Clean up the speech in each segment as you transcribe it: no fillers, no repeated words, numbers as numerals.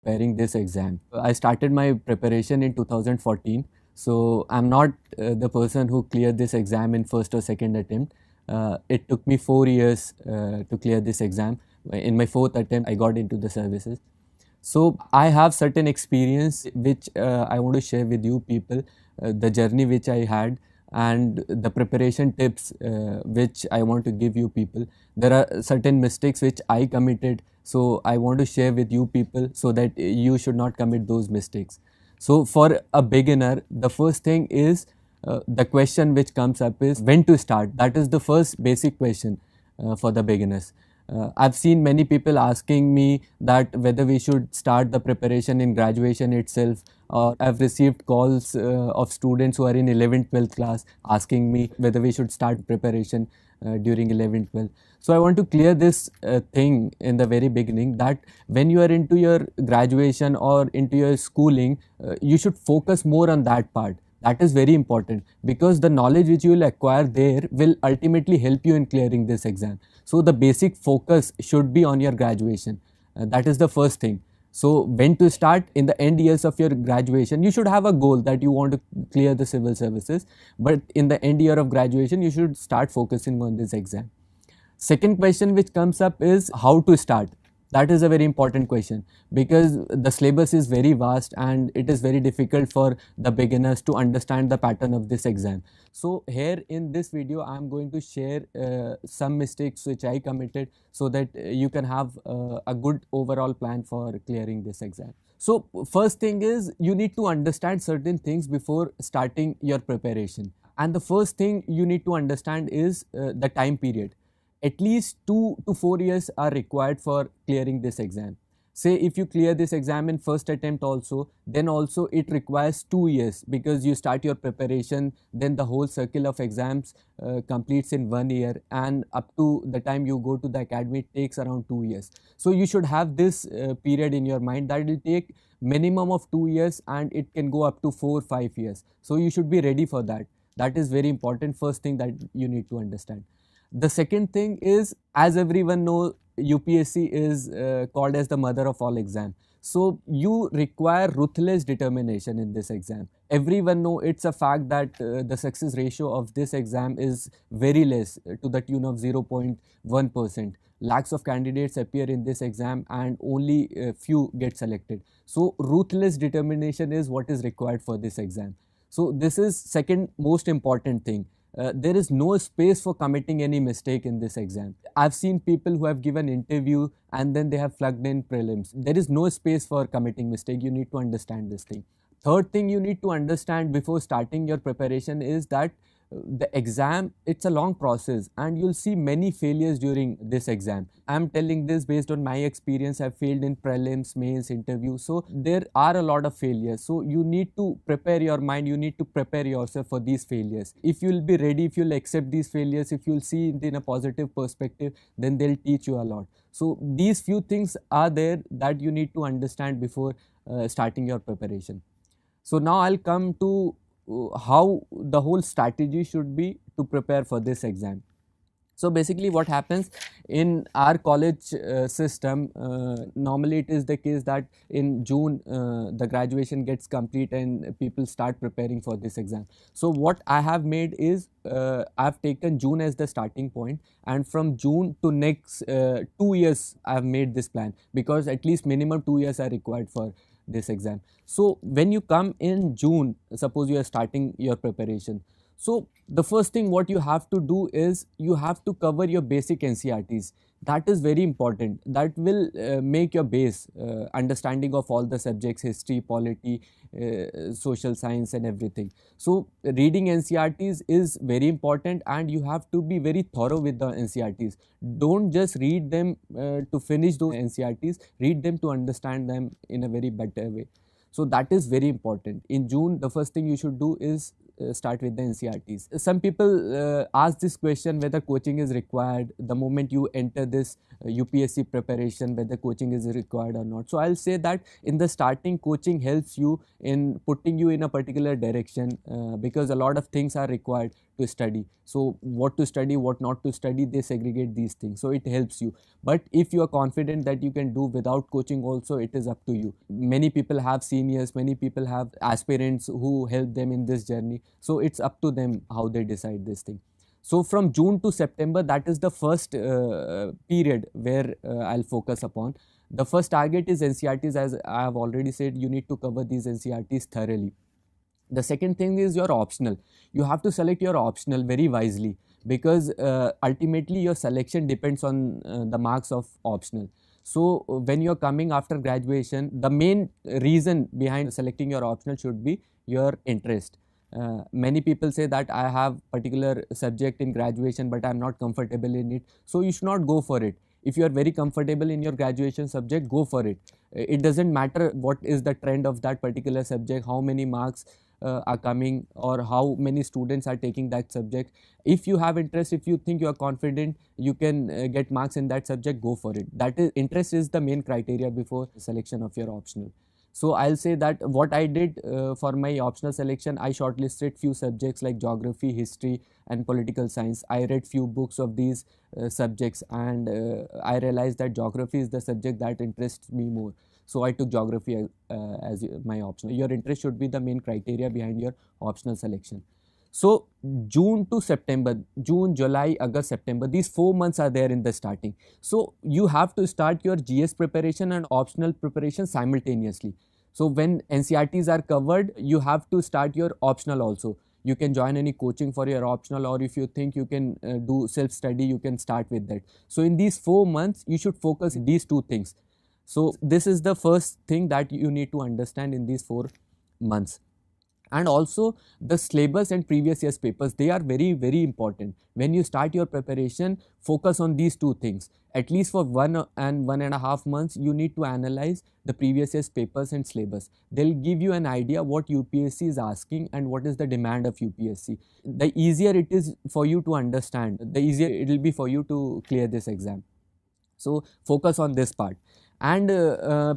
preparing this exam. I started my preparation in 2014. So I'm not the person who cleared this exam in first or second attempt. It took me 4 years to clear this exam. In my fourth attempt, I got into the services. So I have certain experience which I want to share with you people, the journey which I had and the preparation tips which I want to give you people. There are certain mistakes which I committed, so I want to share with you people so that you should not commit those mistakes. So for a beginner, the first thing is the question which comes up is when to start. That is the first basic question for the beginners. I've seen many people asking me that whether we should start the preparation in graduation itself, or I've received calls of students who are in 11th, 12th class asking me whether we should start preparation during 11th, 12th. So I want to clear this thing in the very beginning, that when you are into your graduation or into your schooling, you should focus more on that part. That is very important, because the knowledge which you will acquire there will ultimately help you in clearing this exam. So the basic focus should be on your graduation. That is the first thing. So when to start? In the end years of your graduation, you should have a goal that you want to clear the civil services, but in the end year of graduation, you should start focusing on this exam. Second question which comes up is how to start. That is a very important question, because the syllabus is very vast and it is very difficult for the beginners to understand the pattern of this exam. So here in this video, I am going to share some mistakes which I committed, so that you can have a good overall plan for clearing this exam. So first thing is, you need to understand certain things before starting your preparation. And the first thing you need to understand is the time period. At least 2 to 4 years are required for clearing this exam. Say if you clear this exam in first attempt also, then also it requires 2 years, because you start your preparation, then the whole circle of exams completes in 1 year, and up to the time you go to the academy, it takes around 2 years. So you should have this period in your mind, that it will take minimum of 2 years and it can go up to 4-5 years. So you should be ready for that. That is very important, first thing that you need to understand. The second thing is, as everyone knows, UPSC is called as the mother of all exams. So you require ruthless determination in this exam. Everyone knows it's a fact that the success ratio of this exam is very less, to the tune of 0.1%. Lakhs of candidates appear in this exam and only few get selected. So ruthless determination is what is required for this exam. So this is second most important thing. There is no space for committing any mistake in this exam. I've seen people who have given interview and then they have flunked in prelims. There is no space for committing mistake. You need to understand this thing. Third thing you need to understand before starting your preparation is that the exam, it's a long process and you'll see many failures during this exam. I'm telling this based on my experience. I've failed in prelims, mains, interviews. So there are a lot of failures. So you need to prepare your mind. You need to prepare yourself for these failures. If you'll be ready, if you'll accept these failures, if you'll see it in a positive perspective, then they'll teach you a lot. So these few things are there that you need to understand before starting your preparation. So now I'll come to how the whole strategy should be to prepare for this exam. So basically what happens in our college system, normally it is the case that in June the graduation gets complete and people start preparing for this exam. So what I have made is I've taken June as the starting point, and from June to next 2 years I've made this plan, because at least minimum 2 years are required for this exam. So when you come in June, suppose you are starting your preparation, so the first thing what you have to do is you have to cover your basic NCERTs. That is very important. That will make your base, understanding of all the subjects, history, polity, social science and everything. So reading NCERTs is very important and you have to be very thorough with the NCERTs. Don't just read them to finish those NCERTs, read them to understand them in a very better way. So that is very important. In June, the first thing you should do is start with the NCERTs. Some people ask this question whether coaching is required the moment you enter this UPSC preparation, whether coaching is required or not. So I'll say that in the starting, coaching helps you in putting you in a particular direction because a lot of things are required to study. So what to study, what not to study, they segregate these things. So it helps you. But if you are confident that you can do without coaching also, it is up to you. Many people have seniors, many people have aspirants who help them in this journey. So it's up to them how they decide this thing. So from June to September, that is the first period where I'll focus upon. The first target is NCERTs. As I have already said, you need to cover these NCERTs thoroughly. The second thing is your optional. You have to select your optional very wisely, because ultimately your selection depends on the marks of optional. So when you're coming after graduation, the main reason behind selecting your optional should be your interest. Many people say that I have particular subject in graduation but I'm not comfortable in it, so you should not go for it. If you are very comfortable in your graduation subject, go for it. It doesn't matter what is the trend of that particular subject, how many marks are coming, or how many students are taking that subject. If you have interest, if you think you are confident you can get marks in that subject, go for it. That is, interest is the main criteria before selection of your optional. So I'll say that what I did for my optional selection, I shortlisted few subjects like geography, history and political science. I read few books of these subjects, and I realized that geography is the subject that interests me more. So I took geography as my optional. Your interest should be the main criteria behind your optional selection. So June to September, June, July, August, September, these 4 months are there in the starting. So you have to start your GS preparation and optional preparation simultaneously. So when NCERTs are covered, you have to start your optional also. You can join any coaching for your optional, or if you think you can do self-study, you can start with that. So in these 4 months, you should focus these two things. So this is the first thing that you need to understand in these 4 months. And also the syllabus and previous year's papers, they are very, very important. When you start your preparation, focus on these two things. At least for 1.5 months, you need to analyze the previous year's papers and syllabus. They'll give you an idea what UPSC is asking and what is the demand of UPSC. The easier it is for you to understand, the easier it will be for you to clear this exam. So focus on this part. And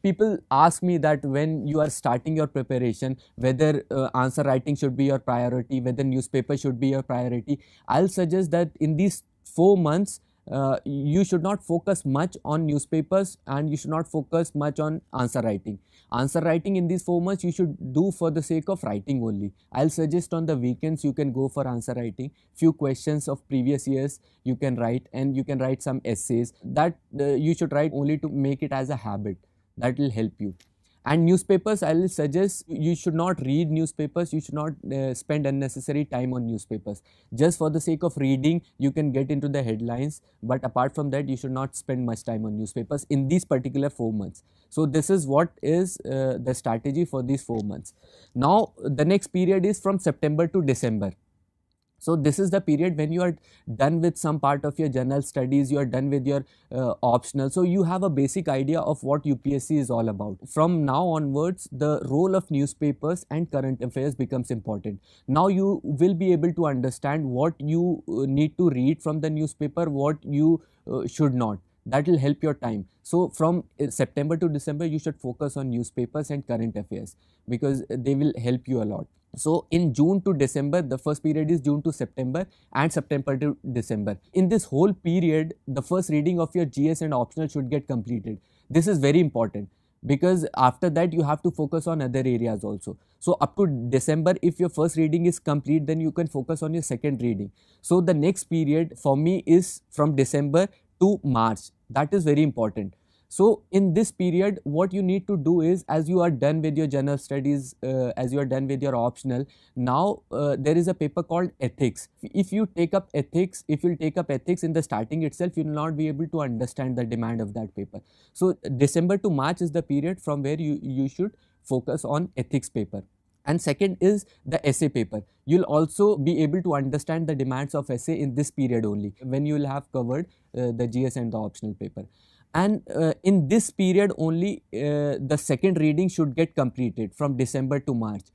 people ask me that when you are starting your preparation, whether answer writing should be your priority, whether newspaper should be your priority. I'll suggest that in these 4 months, you should not focus much on newspapers and you should not focus much on answer writing. Answer writing in these 4 months you should do for the sake of writing only. I'll suggest on the weekends you can go for answer writing. Few questions of previous years you can write, and you can write some essays that you should write only to make it as a habit. That will help you. And newspapers, I will suggest you should not read newspapers, you should not spend unnecessary time on newspapers. Just for the sake of reading, you can get into the headlines, but apart from that, you should not spend much time on newspapers in these particular 4 months. So this is what is the strategy for these 4 months. Now, the next period is from September to December. So this is the period when you are done with some part of your general studies, you are done with your optional. So you have a basic idea of what UPSC is all about. From now onwards, the role of newspapers and current affairs becomes important. Now you will be able to understand what you need to read from the newspaper, what you should not. That will help your time. So from September to December, you should focus on newspapers and current affairs because they will help you a lot. So in June to December, the first period is June to September and September to December. In this whole period, the first reading of your GS and optional should get completed. This is very important because after that you have to focus on other areas also. So up to December, if your first reading is complete, then you can focus on your second reading. So the next period for me is from December to March. That is very important. So in this period, what you need to do is, as you are done with your general studies, as you are done with your optional, now there is a paper called ethics. If you take up ethics, if you take up ethics in the starting itself, you will not be able to understand the demand of that paper. So December to March is the period from where you should focus on ethics paper. And second is the essay paper. You'll also be able to understand the demands of essay in this period only, when you will have covered the GS and the optional paper. And in this period only, the second reading should get completed from December to March.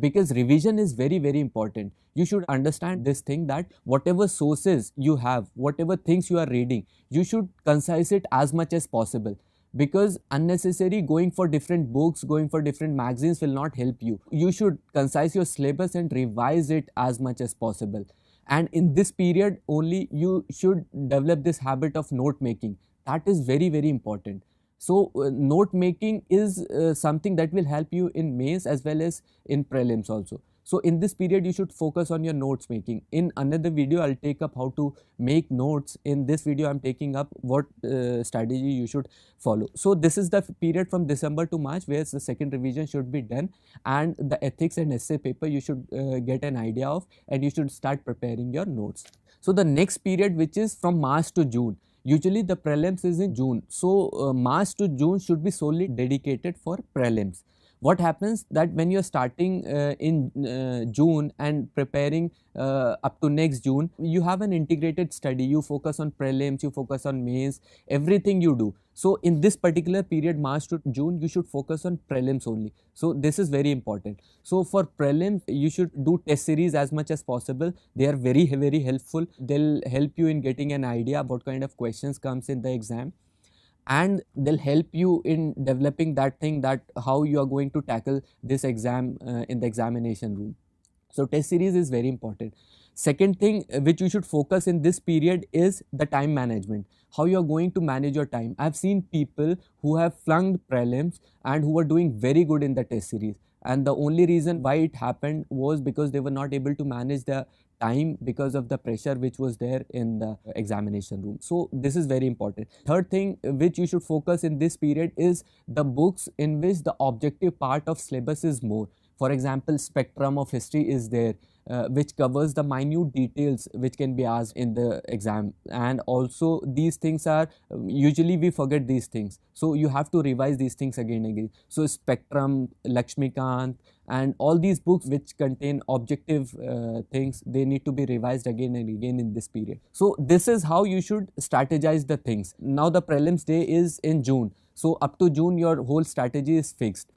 Because revision is very, very important. You should understand this thing that whatever sources you have, whatever things you are reading, you should concise it as much as possible. Because unnecessary going for different books, going for different magazines will not help you. You should concise your syllabus and revise it as much as possible. And in this period only you should develop this habit of note making. That is very, very important. So note making is something that will help you in mains as well as in prelims also. So in this period you should focus on your notes making. In another video I'll take up how to make notes. In this video I'm taking up what strategy you should follow. So this is the period from December to March where the second revision should be done, and the ethics and essay paper you should get an idea of, and you should start preparing your notes. So the next period, which is from March to June, usually the prelims is in June. So March to June should be solely dedicated for prelims. What happens that when you're starting in June and preparing up to next June, you have an integrated study. You focus on prelims, you focus on mains, everything you do. So in this particular period, March to June, you should focus on prelims only. So this is very important. So for prelims, you should do test series as much as possible. They are very, very helpful. They'll help you in getting an idea about what kind of questions comes in the exam, and they'll help you in developing that thing, that how you are going to tackle this exam in the examination room. So test series is very important. Second thing which you should focus in this period is the time management. How you are going to manage your time. I've seen people who have flunked prelims and who were doing very good in the test series, and the only reason why it happened was because they were not able to manage the time because of the pressure which was there in the examination room. So this is very important. Third thing which you should focus in this period is the books in which the objective part of syllabus is more. For example, Spectrum of History is there, which covers the minute details which can be asked in the exam, and also these things are usually we forget these things, so you have to revise these things again and again. So Spectrum, Lakshmikant, and all these books which contain objective things, they need to be revised again and again in this period. So this is how you should strategize the things. Now the prelims day is in June, so up to June your whole strategy is fixed.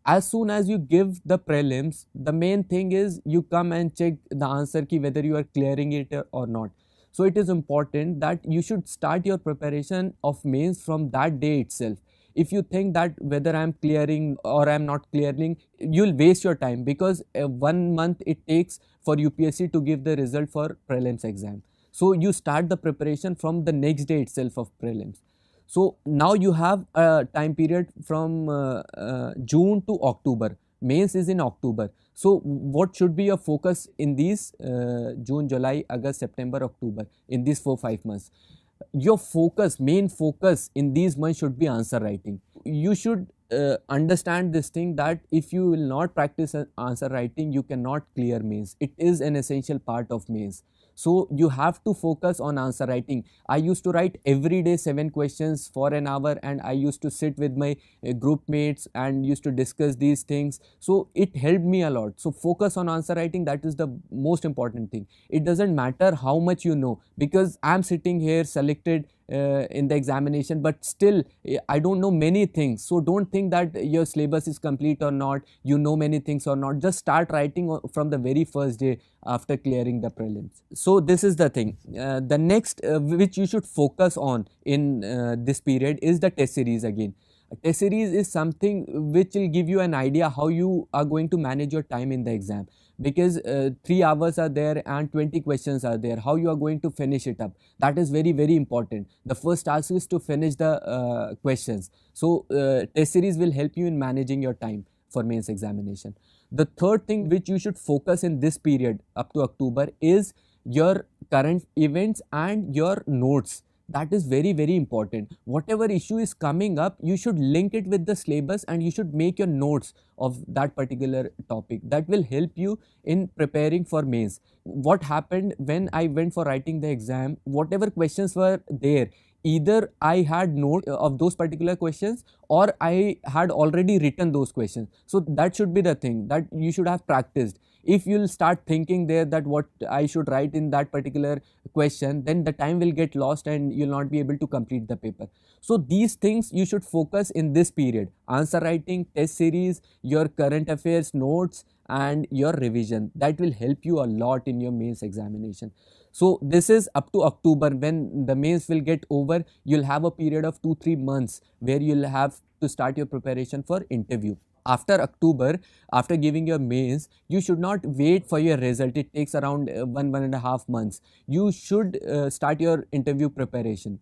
As soon as you give the prelims, the main thing is you come and check the answer key whether you are clearing it or not. So it is important that you should start your preparation of mains from that day itself. If you think that whether I am clearing or I am not clearing, you'll waste your time, because 1 month it takes for UPSC to give the result for prelims exam. So you start the preparation from the next day itself of prelims. So now you have a time period from June to October. Mains is in October. So what should be your focus in these June, July, August, September, October, in these 4-5 months? Your focus, main focus in these months should be answer writing. You should understand this thing, that if you will not practice answer writing, you cannot clear mains. It is an essential part of mains. So you have to focus on answer writing. I used to write every day 7 questions for an hour, and I used to sit with my group mates and used to discuss these things. So it helped me a lot. So focus on answer writing, that is the most important thing. It doesn't matter how much you know, because I'm sitting here selected in the examination, but still I don't know many things. So don't think that your syllabus is complete or not, you know many things or not. Just start writing from the very first day after clearing the prelims. So this is the thing. The next which you should focus on in this period is the test series again. A test series is something which will give you an idea how you are going to manage your time in the exam, because 3 hours are there and 20 questions are there. How you are going to finish it up, that is very, very important. The first task is to finish the questions. So test series will help you in managing your time for mains examination. The third thing which you should focus in this period up to October is your current events and your notes. That is very, very important. Whatever issue is coming up, you should link it with the syllabus and you should make your notes of that particular topic. That will help you in preparing for mains. What happened when I went for writing the exam, whatever questions were there, either I had note of those particular questions or I had already written those questions. So that should be the thing, that you should have practiced. If you'll start thinking there that what I should write in that particular question, then the time will get lost and you'll not be able to complete the paper. So these things you should focus in this period: answer writing, test series, your current affairs notes, and your revision. That will help you a lot in your mains examination. So this is up to October. When the mains will get over, you'll have a period of 2-3 months where you'll have to start your preparation for interview. after October, after giving your mains, you should not wait for your result. It takes around 1.5 months. You should start your interview preparation.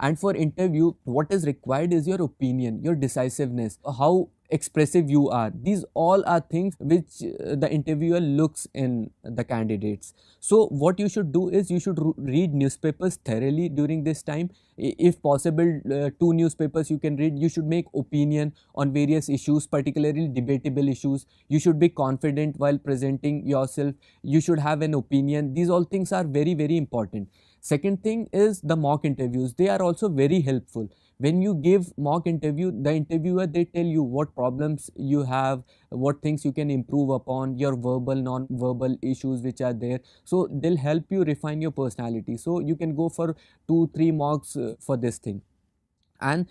And for interview, what is required is your opinion, your decisiveness, how expressive you are. These all are things which the interviewer looks in the candidates. So what you should do is you should read newspapers thoroughly during this time. If possible, two newspapers you can read. You should make opinion on various issues, particularly debatable issues. You should be confident while presenting yourself. You should have an opinion. These all things are very, very important. Second thing is the mock interviews. They are also very helpful. When you give mock interview, the interviewer, they tell you what problems you have, what things you can improve upon, your verbal, non-verbal issues which are there. So they'll help you refine your personality. So you can go for 2-3 mocks for this thing. And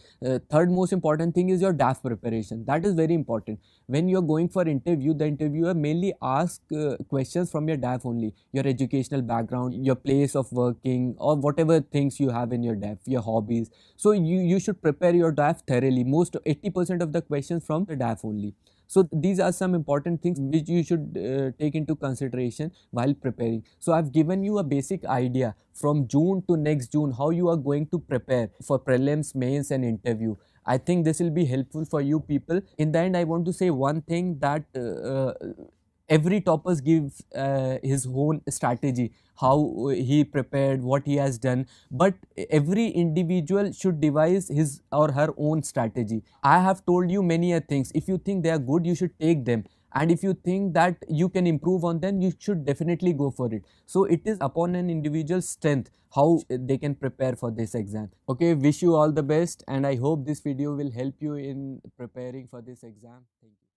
third most important thing is your DAF preparation. That is very important. When you're going for interview, the interviewer mainly asks questions from your DAF only, your educational background, your place of working, or whatever things you have in your DAF, your hobbies. So you should prepare your DAF thoroughly. Most 80% of the questions from the DAF only. So these are some important things which you should take into consideration while preparing. So I've given you a basic idea from June to next June how you are going to prepare for prelims, mains and interview. I think this will be helpful for you people. In the end, I want to say one thing, that every toppers gives his own strategy, how he prepared, what he has done, but every individual should devise his or her own strategy. I have told you many things. If you think they are good, you should take them, and if you think that you can improve on them, you should definitely go for it. So it is upon an individual's strength how they can prepare for this exam. Okay, wish you all the best, and I hope this video will help you in preparing for this exam. Thank you.